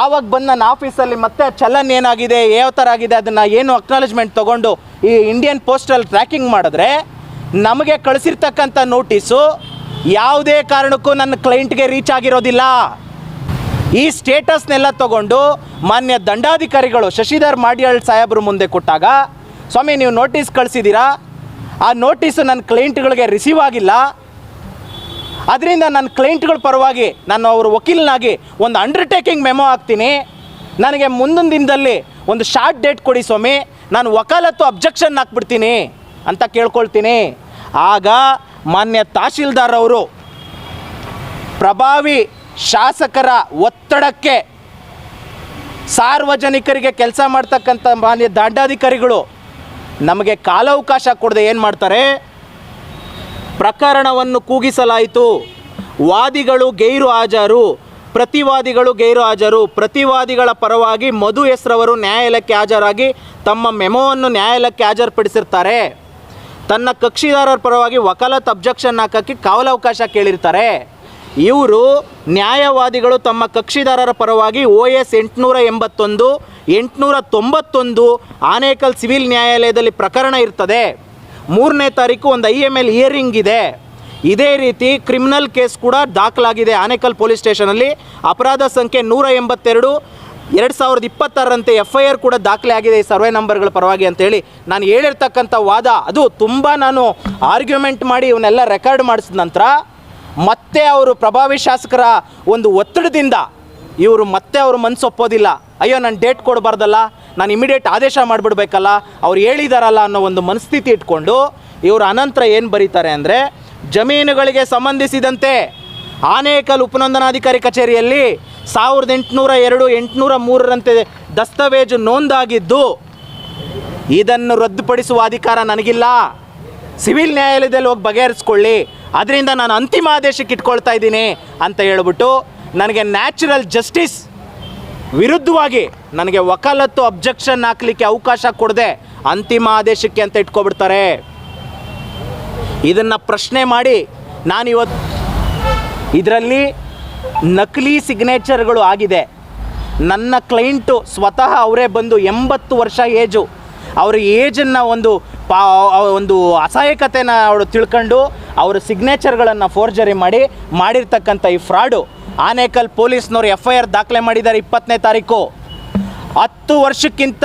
ಆವಾಗ ಬಂದು ನನ್ನ ಆಫೀಸಲ್ಲಿ ಮತ್ತೆ ಚಲನ್ ಏನಾಗಿದೆ ಯಾವ ಥರ ಆಗಿದೆ ಅದನ್ನು ಏನು ಅಕ್ನಾಲೇಜ್ಮೆಂಟ್ ತೊಗೊಂಡು ಈ ಇಂಡಿಯನ್ ಪೋಸ್ಟಲ್ ಟ್ರ್ಯಾಕಿಂಗ್ ಮಾಡಿದ್ರೆ ನಮಗೆ ಕಳಿಸಿರ್ತಕ್ಕಂಥ ನೋಟಿಸು ಯಾವುದೇ ಕಾರಣಕ್ಕೂ ನನ್ನ ಕ್ಲೈಂಟ್ಗೆ ರೀಚ್ ಆಗಿರೋದಿಲ್ಲ. ಈ ಸ್ಟೇಟಸ್ನೆಲ್ಲ ತಗೊಂಡು ಮಾನ್ಯ ದಂಡಾಧಿಕಾರಿಗಳು ಶಶಿಧರ್ ಮಾಡ್ಯಾಳ್ ಸಾಹೇಬ್ರ ಮುಂದೆ ಕೊಟ್ಟಾಗ, ಸ್ವಾಮಿ ನೀವು ನೋಟಿಸ್ ಕಳಿಸಿದ್ದೀರಾ, ಆ ನೋಟಿಸು ನನ್ನ ಕ್ಲೈಂಟ್ಗಳಿಗೆ ರಿಸೀವ್ ಆಗಿಲ್ಲ, ಅದರಿಂದ ನನ್ನ ಕ್ಲೈಂಟ್ಗಳ ಪರವಾಗಿ ನಾನು ಅವ್ರ ವಕೀಲನಾಗಿ ಒಂದು ಅಂಡರ್ಟೇಕಿಂಗ್ ಮೆಮೊ ಹಾಕ್ತೀನಿ, ನನಗೆ ಮುಂದಿನ ದಿನದಲ್ಲಿ ಒಂದು ಶಾರ್ಟ್ ಡೇಟ್ ಕೊಡಿ ಸ್ವಾಮಿ, ನಾನು ವಕಾಲತ್ತು ಅಬ್ಜೆಕ್ಷನ್ ಹಾಕ್ಬಿಡ್ತೀನಿ ಅಂತ ಕೇಳ್ಕೊಳ್ತೀನಿ. ಆಗ ಮಾನ್ಯ ತಹಶೀಲ್ದಾರ್ ಅವರು ಪ್ರಭಾವಿ ಶಾಸಕರ ಒತ್ತಡಕ್ಕೆ ಸಾರ್ವಜನಿಕರಿಗೆ ಕೆಲಸ ಮಾಡ್ತಕ್ಕಂಥ ಮಾನ್ಯ ದಂಡಾಧಿಕಾರಿಗಳು ನಮಗೆ ಕಾಲಾವಕಾಶ ಕೊಡದೆ ಏನು ಮಾಡ್ತಾರೆ, ಪ್ರಕರಣವನ್ನು ಕೂಗಿಸಲಾಯಿತು, ವಾದಿಗಳು ಗೈರು ಹಾಜರು, ಪ್ರತಿವಾದಿಗಳು ಗೈರು ಹಾಜರು, ಪ್ರತಿವಾದಿಗಳ ಪರವಾಗಿ ಮಧು ಎಸ್ರವರು ನ್ಯಾಯಾಲಯಕ್ಕೆ ಹಾಜರಾಗಿ ತಮ್ಮ ಮೆಮೊವನ್ನು ನ್ಯಾಯಾಲಯಕ್ಕೆ ಹಾಜರುಪಡಿಸಿರ್ತಾರೆ, ತನ್ನ ಕಕ್ಷಿದಾರರ ಪರವಾಗಿ ವಕಾಲತ್ ಅಬ್ಜೆಕ್ಷನ್ ಹಾಕೋಕ್ಕೆ ಕಾಲಾವಕಾಶ ಕೇಳಿರ್ತಾರೆ. ಇವರು ನ್ಯಾಯವಾದಿಗಳು ತಮ್ಮ ಕಕ್ಷಿದಾರರ ಪರವಾಗಿ OS 881 891 ಆನೇಕಲ್ ಸಿವಿಲ್ ನ್ಯಾಯಾಲಯದಲ್ಲಿ ಪ್ರಕರಣ ಇರ್ತದೆ. 3ನೇ ತಾರೀಕು ಒಂದು IML ಹಿಯರಿಂಗ್ ಇದೆ. ಇದೇ ರೀತಿ ಕ್ರಿಮಿನಲ್ ಕೇಸ್ ಕೂಡ ದಾಖಲಾಗಿದೆ ಆನೇಕಲ್ ಪೊಲೀಸ್ ಸ್ಟೇಷನಲ್ಲಿ. ಅಪರಾಧ ಸಂಖ್ಯೆ 182 2026ರಂತೆ FIR ಕೂಡ ದಾಖಲೆ ಆಗಿದೆ ಈ ಸರ್ವೆ ನಂಬರ್ಗಳ ಪರವಾಗಿ ಅಂತೇಳಿ ನಾನು ಹೇಳಿರ್ತಕ್ಕಂಥ ವಾದ. ಅದು ತುಂಬ ನಾನು ಆರ್ಗ್ಯುಮೆಂಟ್ ಮಾಡಿ ಇವನ್ನೆಲ್ಲ ರೆಕಾರ್ಡ್ ಮಾಡಿಸಿದ ನಂತರ ಮತ್ತೆ ಅವರು ಪ್ರಭಾವಿ ಶಾಸಕರ ಒಂದು ಒತ್ತಡದಿಂದ ಇವರು ಮತ್ತೆ ಅವರು ಮನಸ್ಸು ಒಪ್ಪೋದಿಲ್ಲ. ಅಯ್ಯೋ ನಾನು ಡೇಟ್ ಕೊಡಬಾರ್ದಲ್ಲ, ನಾನು ಇಮಿಡಿಯೇಟ್ ಆದೇಶ ಮಾಡಿಬಿಡ್ಬೇಕಲ್ಲ, ಅವ್ರು ಹೇಳಿದಾರಲ್ಲ ಅನ್ನೋ ಒಂದು ಮನಸ್ಥಿತಿ ಇಟ್ಕೊಂಡು ಇವರು ಅನಂತರ ಏನು ಬರೀತಾರೆ ಅಂದರೆ, ಜಮೀನುಗಳಿಗೆ ಸಂಬಂಧಿಸಿದಂತೆ ಆನೇಕಲ್ ಉಪನೋಂದಣಾಧಿಕಾರಿ ಕಚೇರಿಯಲ್ಲಿ 1802 803ರಂತೆ ದಸ್ತಾವೇಜು ನೋಂದಾಗಿದ್ದು ಇದನ್ನು ರದ್ದುಪಡಿಸುವ ಅಧಿಕಾರ ನನಗಿಲ್ಲ, ಸಿವಿಲ್ ನ್ಯಾಯಾಲಯದಲ್ಲಿ ಹೋಗಿ ಬಗೆಹರಿಸ್ಕೊಳ್ಳಿ, ಅದರಿಂದ ನಾನು ಅಂತಿಮ ಆದೇಶಕ್ಕೆ ಇಟ್ಕೊಳ್ತಾ ಇದ್ದೀನಿ ಅಂತ ಹೇಳ್ಬಿಟ್ಟು ನನಗೆ ನ್ಯಾಚುರಲ್ ಜಸ್ಟಿಸ್ ವಿರುದ್ಧವಾಗಿ ನನಗೆ ವಕಾಲತ್ತು ಅಬ್ಜೆಕ್ಷನ್ ಹಾಕಲಿಕ್ಕೆ ಅವಕಾಶ ಕೊಡದೆ ಅಂತಿಮ ಆದೇಶಕ್ಕೆ ಅಂತ ಇಟ್ಕೊಬಿಡ್ತಾರೆ. ಇದನ್ನು ಪ್ರಶ್ನೆ ಮಾಡಿ ನಾನಿವತ್ತು ಇದರಲ್ಲಿ ನಕಲಿ ಸಿಗ್ನೇಚರ್ಗಳು ಆಗಿದೆ. ನನ್ನ ಕ್ಲೈಂಟು ಸ್ವತಃ ಅವರೇ ಬಂದು 80 ವರ್ಷ ಏಜು, ಅವ್ರ ಏಜನ್ನು ಒಂದು ಅಸಹಾಯಕತೆನ ಅವರು ತಿಳ್ಕೊಂಡು ಅವರ ಸಿಗ್ನೇಚರ್ಗಳನ್ನು ಫೋರ್ಜರಿ ಮಾಡಿರ್ತಕ್ಕಂಥ ಈ ಫ್ರಾಡು ಆನೇಕಲ್ ಪೊಲೀಸ್ನವರು FIR ದಾಖಲೆ ಮಾಡಿದ್ದಾರೆ 20ನೇ ತಾರೀಕು. 10 ವರ್ಷಕ್ಕಿಂತ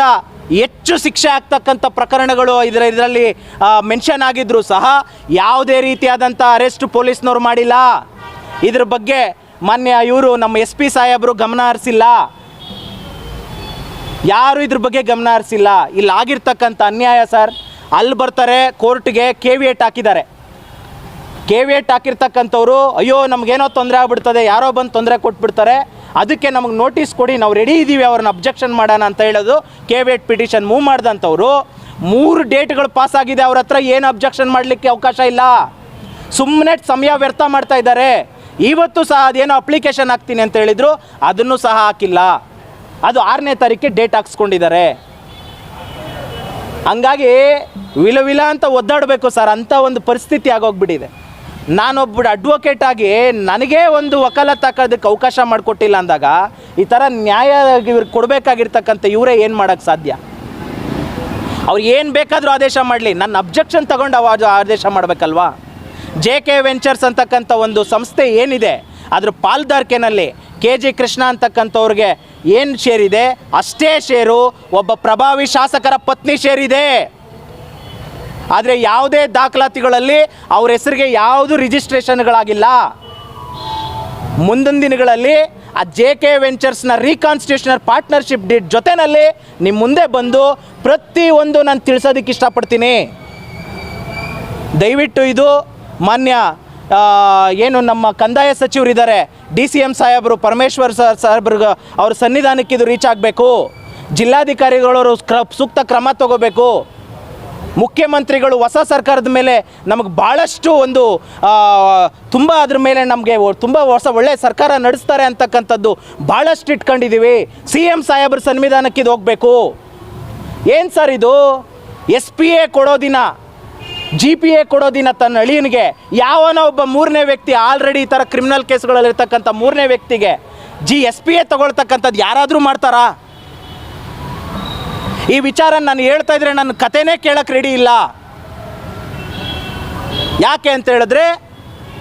ಹೆಚ್ಚು ಶಿಕ್ಷೆ ಆಗ್ತಕ್ಕಂಥ ಪ್ರಕರಣಗಳು ಇದರಲ್ಲಿ ಮೆನ್ಷನ್ ಆಗಿದ್ದರೂ ಸಹ ಯಾವುದೇ ರೀತಿಯಾದಂಥ ಅರೆಸ್ಟ್ ಪೊಲೀಸ್ನವ್ರು ಮಾಡಿಲ್ಲ. ಇದ್ರ ಬಗ್ಗೆ ಮಾನ್ಯ ಇವರು ನಮ್ಮ SP ಸಾಹೇಬರು ಗಮನ ಹರಿಸಿಲ್ಲ, ಯಾರು ಇದ್ರ ಬಗ್ಗೆ ಗಮನ ಹರಿಸಿಲ್ಲ. ಇಲ್ಲಿ ಆಗಿರ್ತಕ್ಕಂಥ ಅನ್ಯಾಯ ಸರ್, ಅಲ್ಲಿ ಬರ್ತಾರೆ ಕೋರ್ಟ್ಗೆ KVAT ಹಾಕಿದ್ದಾರೆ. KVAT ಹಾಕಿರ್ತಕ್ಕಂಥವ್ರು ಅಯ್ಯೋ ನಮಗೇನೋ ತೊಂದರೆ ಆಗ್ಬಿಡ್ತದೆ, ಯಾರೋ ಬಂದು ತೊಂದರೆ ಕೊಟ್ಬಿಡ್ತಾರೆ, ಅದಕ್ಕೆ ನಮಗೆ ನೋಟಿಸ್ ಕೊಡಿ, ನಾವು ರೆಡಿ ಇದ್ದೀವಿ ಅವ್ರನ್ನ ಅಬ್ಜೆಕ್ಷನ್ ಮಾಡೋಣ ಅಂತ ಹೇಳೋದು KVAT ಪಿಟಿಷನ್ ಮೂವ್ ಮಾಡಿದಂಥವ್ರು 3 ಡೇಟ್ಗಳು ಪಾಸ್ ಆಗಿದೆ, ಅವ್ರ ಹತ್ರ ಏನು ಅಬ್ಜೆಕ್ಷನ್ ಮಾಡಲಿಕ್ಕೆ ಅವಕಾಶ ಇಲ್ಲ, ಸುಮ್ಮನೆ ಸಮಯ ವ್ಯರ್ಥ ಮಾಡ್ತಾ ಇದ್ದಾರೆ. ಇವತ್ತು ಸಹ ಅದೇನೋ ಅಪ್ಲಿಕೇಶನ್ ಹಾಕ್ತೀನಿ ಅಂತ ಹೇಳಿದರು, ಅದನ್ನು ಸಹ ಹಾಕಿಲ್ಲ. ಅದು 6ನೇ ತಾರೀಕಿಗೆ ಡೇಟ್ ಹಾಕ್ಸ್ಕೊಂಡಿದ್ದಾರೆ. ಹಂಗಾಗಿ ವಿಲ ಅಂತ ಒದ್ದಾಡಬೇಕು ಸರ್, ಅಂಥ ಒಂದು ಪರಿಸ್ಥಿತಿ ಆಗೋಗ್ಬಿಟ್ಟಿದೆ. ನಾನೊಬ್ಬ ಅಡ್ವೊಕೇಟ್ ಆಗಿ ನನಗೇ ಒಂದು ವಕಾಲತ್ತು ಹಾಕೋದಕ್ಕೆ ಅವಕಾಶ ಮಾಡಿಕೊಟ್ಟಿಲ್ಲ ಅಂದಾಗ ಈ ಥರ ನ್ಯಾಯ ಇವ್ರಿಗೆ ಕೊಡಬೇಕಾಗಿರ್ತಕ್ಕಂಥ ಇವರೇ ಏನು ಮಾಡೋಕ್ಕೆ ಸಾಧ್ಯ? ಅವ್ರು ಏನು ಬೇಕಾದರೂ ಆದೇಶ ಮಾಡಲಿ, ನನ್ನ ಅಬ್ಜೆಕ್ಷನ್ ತಗೊಂಡು ಆದೇಶ ಮಾಡಬೇಕಲ್ವಾ? JK ವೆಂಚರ್ಸ್ ಅಂತಕ್ಕಂಥ ಒಂದು ಸಂಸ್ಥೆ ಏನಿದೆ ಅದ್ರ ಪಾಲ್ದಾರಿಕೆನಲ್ಲಿ KG ಕೃಷ್ಣ ಅಂತಕ್ಕಂಥವ್ರಿಗೆ ಏನು ಶೇರ್ ಇದೆ ಅಷ್ಟೇ ಶೇರು ಒಬ್ಬ ಪ್ರಭಾವಿ ಶಾಸಕರ ಪತ್ನಿ ಶೇರ್ ಇದೆ. ಆದರೆ ಯಾವುದೇ ದಾಖಲಾತಿಗಳಲ್ಲಿ ಅವ್ರ ಹೆಸರಿಗೆ ಯಾವುದು ರಿಜಿಸ್ಟ್ರೇಷನ್ಗಳಾಗಿಲ್ಲ. ಮುಂದಿನ ದಿನಗಳಲ್ಲಿ ಆ JK ವೆಂಚರ್ಸ್ನ ರೀಕಾನ್ಸ್ಟಿಟ್ಯೂಷನಲ್ ಪಾರ್ಟ್ನರ್ಶಿಪ್ ಡೀಡ್ ಜೊತೆಯಲ್ಲಿ ನಿಮ್ಮ ಮುಂದೆ ಬಂದು ಪ್ರತಿಯೊಂದು ನಾನು ತಿಳಿಸೋದಕ್ಕೆ ಇಷ್ಟಪಡ್ತೀನಿ. ದಯವಿಟ್ಟು ಇದು ಮಾನ್ಯ ಏನು ನಮ್ಮ ಕಂದಾಯ ಸಚಿವರಿದ್ದಾರೆ DCM ಸಾಹೇಬರು ಪರಮೇಶ್ವರ್ ಸಾಹೇಬ್ರಿಗೆ ಅವ್ರ ಸನ್ನಿಧಾನಕ್ಕೆ ಇದು ರೀಚ್ ಆಗಬೇಕು. ಜಿಲ್ಲಾಧಿಕಾರಿಗಳವರು ಸೂಕ್ತ ಕ್ರಮ ತಗೋಬೇಕು. ಮುಖ್ಯಮಂತ್ರಿಗಳು ಹೊಸ ಸರ್ಕಾರದ ಮೇಲೆ ನಮಗೆ ಭಾಳಷ್ಟು ಒಂದು ತುಂಬ ಅದ್ರ ಮೇಲೆ ನಮಗೆ ತುಂಬ ಒಳ್ಳೆಯ ಸರ್ಕಾರ ನಡೆಸ್ತಾರೆ ಅಂತಕ್ಕಂಥದ್ದು ಭಾಳಷ್ಟು ಇಟ್ಕೊಂಡಿದ್ದೀವಿ. CM ಸಾಹೇಬ್ರ ಸನ್ನಿಧಾನಕ್ಕೆ ಇದು ಹೋಗಬೇಕು. ಏನು ಸರ್ ಇದು? SPA ಕೊಡೋ ದಿನ GPA ಕೊಡೋ ದಿನ ತನ್ನ ಅಳಿಯನಿಗೆ ಯಾವನೋ ಒಬ್ಬ 3ನೇ ವ್ಯಕ್ತಿ ಆಲ್ರೆಡಿ ಈ ಥರ ಕ್ರಿಮಿನಲ್ ಕೇಸ್ಗಳಲ್ಲಿರ್ತಕ್ಕಂಥ 3ನೇ ವ್ಯಕ್ತಿಗೆ SPA ತಗೊಳ್ತಕ್ಕಂಥದ್ದು ಯಾರಾದರೂ ಮಾಡ್ತಾರಾ? ಈ ವಿಚಾರ ನಾನು ಹೇಳ್ತಾ ಇದ್ರೆ ನನ್ನ ಕಥೆನೇ ಕೇಳಕ್ಕೆ ರೆಡಿ ಇಲ್ಲ. ಯಾಕೆ ಅಂತ ಹೇಳಿದ್ರೆ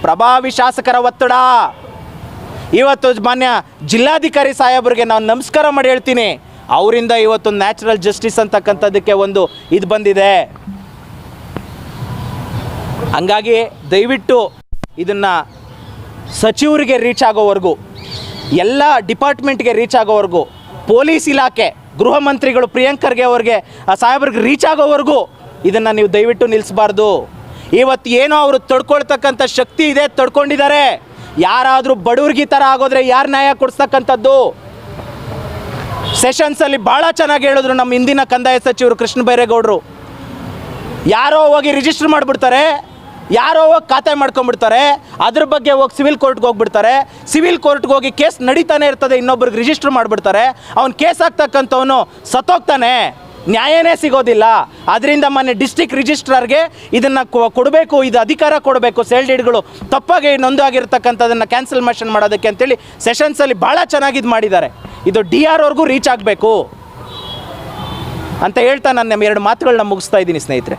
ಪ್ರಭಾವಿ ಶಾಸಕರ ಒತ್ತಡ. ಇವತ್ತು ಮಾನ್ಯ ಜಿಲ್ಲಾಧಿಕಾರಿ ಸಾಹೇಬರಿಗೆ ನಾನು ನಮಸ್ಕಾರ ಮಾಡಿ ಹೇಳ್ತೀನಿ, ಅವರಿಂದ ಇವತ್ತು ನ್ಯಾಚುರಲ್ ಜಸ್ಟಿಸ್ ಅಂತಕ್ಕಂಥದ್ದಕ್ಕೆ ಒಂದು ಇದು ಬಂದಿದೆ. ಹಂಗಾಗಿ ದಯವಿಟ್ಟು ಇದನ್ನು ಸಚಿವರಿಗೆ ರೀಚ್ ಆಗೋವರೆಗೂ, ಎಲ್ಲ ಡಿಪಾರ್ಟ್ಮೆಂಟ್ಗೆ ರೀಚ್ ಆಗೋವರೆಗೂ, ಪೊಲೀಸ್ ಇಲಾಖೆ ಗೃಹ ಮಂತ್ರಿಗಳು ಪ್ರಿಯಾಂಕ್ ಖರ್ಗೆ ಅವ್ರಿಗೆ ಸಾಹೇಬ್ರಿಗೆ ರೀಚ್ ಆಗೋವರೆಗೂ ಇದನ್ನು ನೀವು ದಯವಿಟ್ಟು ನಿಲ್ಲಿಸಬಾರ್ದು. ಇವತ್ತು ಏನೋ ಅವರು ತಡ್ಕೊಳ್ತಕ್ಕಂಥ ಶಕ್ತಿ ಇದೆ, ತಡ್ಕೊಂಡಿದ್ದಾರೆ. ಯಾರಾದರೂ ಬಡವ್ರಿಗೆ ಈ ಥರ ಆಗೋದ್ರೆ ಯಾರು ನ್ಯಾಯ ಕೊಡಿಸ್ತಕ್ಕಂಥದ್ದು? ಸೆಷನ್ಸಲ್ಲಿ ಭಾಳ ಚೆನ್ನಾಗಿ ಹೇಳಿದ್ರು ನಮ್ಮ ಹಿಂದಿನ ಕಂದಾಯ ಸಚಿವರು ಕೃಷ್ಣ ಬೈರೇಗೌಡರು. ಯಾರೋ ಹೋಗಿ ರಿಜಿಸ್ಟರ್ ಮಾಡಿಬಿಡ್ತಾರೆ, ಯಾರೋ ಹೋಗಿ ಖಾತೆ ಮಾಡ್ಕೊಂಡ್ಬಿಡ್ತಾರೆ, ಅದ್ರ ಬಗ್ಗೆ ಹೋಗಿ ಸಿವಿಲ್ ಕೋರ್ಟ್ಗೆ ಹೋಗ್ಬಿಡ್ತಾರೆ. ಸಿವಿಲ್ ಕೋರ್ಟ್ಗೆ ಹೋಗಿ ಕೇಸ್ ನಡೀತಾನೆ ಇರ್ತದೆ, ಇನ್ನೊಬ್ರಿಗೆ ರಿಜಿಸ್ಟರ್ ಮಾಡಿಬಿಡ್ತಾರೆ. ಅವ್ನು ಕೇಸ್ ಆಗ್ತಕ್ಕಂಥವನು ಸತ್ತೋಗ್ತಾನೆ, ನ್ಯಾಯನೇ ಸಿಗೋದಿಲ್ಲ. ಅದರಿಂದ ಮೊನ್ನೆ ಡಿಸ್ಟ್ರಿಕ್ಟ್ ರಿಜಿಸ್ಟ್ರಾರ್ಗೆ ಇದನ್ನು ಕೊಡಬೇಕು, ಇದು ಅಧಿಕಾರ ಕೊಡಬೇಕು, ಸೇಲ್ ಡೀಡ್ಗಳು ತಪ್ಪಾಗಿ ನೊಂದಾಗಿರ್ತಕ್ಕಂಥದ್ದನ್ನು ಕ್ಯಾನ್ಸಲ್ಮೇಷನ್ ಮಾಡೋದಕ್ಕೆ ಅಂತೇಳಿ ಸೆಷನ್ಸಲ್ಲಿ ಭಾಳ ಚೆನ್ನಾಗಿ ಇದು ಮಾಡಿದ್ದಾರೆ. ಇದು DR ಅವ್ರಿಗೂ ರೀಚ್ ಆಗಬೇಕು ಅಂತ ಹೇಳ್ತಾ ನಾನು 2 ಮಾತುಗಳನ್ನ ಮುಗಿಸ್ತಾ ಇದ್ದೀನಿ ಸ್ನೇಹಿತರೆ.